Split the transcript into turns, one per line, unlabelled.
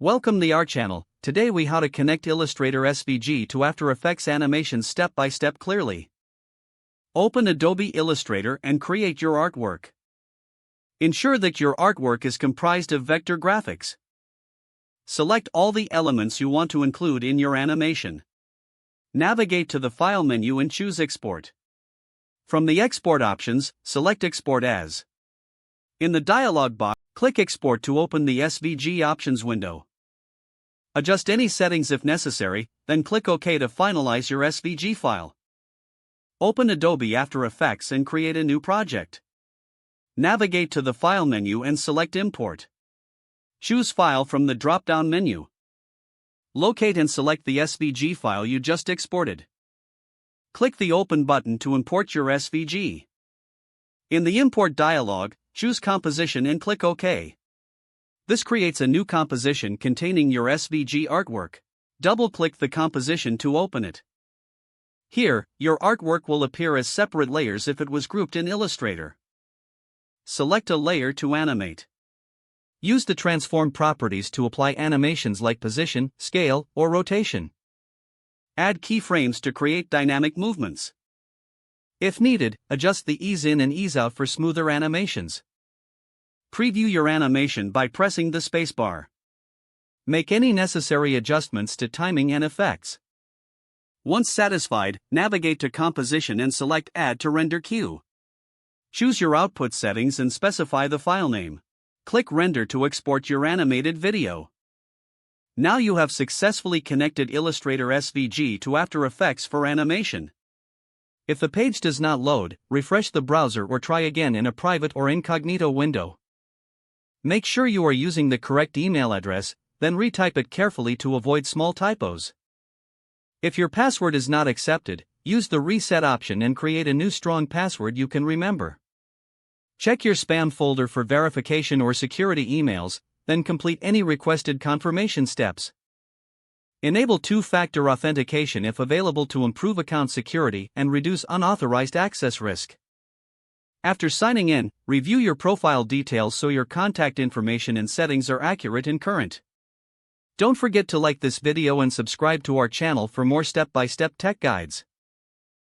Welcome to our channel. Today we how to connect Illustrator SVG to After Effects animations step by step clearly. Open Adobe Illustrator and create your artwork. Ensure that your artwork is comprised of vector graphics. Select all the elements you want to include in your animation. Navigate to the File menu and choose Export. From the Export options, select Export As. In the dialog box, click Export to open the SVG options window. Adjust any settings if necessary, then click OK to finalize your SVG file. Open Adobe After Effects and create a new project. Navigate to the File menu and select Import. Choose File from the drop-down menu. Locate and select the SVG file you just exported. Click the Open button to import your SVG. In the Import dialog, choose Composition and click OK. This creates a new composition containing your SVG artwork. Double-click the composition to open it. Here, your artwork will appear as separate layers if it was grouped in Illustrator. Select a layer to animate. Use the transform properties to apply animations like position, scale, or rotation. Add keyframes to create dynamic movements. If needed, adjust the ease in and ease out for smoother animations. Preview your animation by pressing the spacebar. Make any necessary adjustments to timing and effects. Once satisfied, navigate to Composition and select Add to Render Queue. Choose your output settings and specify the file name. Click Render to export your animated video. Now you have successfully connected Illustrator SVG to After Effects for animation. If the page does not load, refresh the browser or try again in a private or incognito window. Make sure you are using the correct email address, then retype it carefully to avoid small typos. If your password is not accepted, use the Reset option and create a new strong password you can remember. Check your spam folder for verification or security emails, then complete any requested confirmation steps. Enable two-factor authentication if available to improve account security and reduce unauthorized access risk. After signing in, review your profile details so your contact information and settings are accurate and current. Don't forget to like this video and subscribe to our channel for more step-by-step tech guides.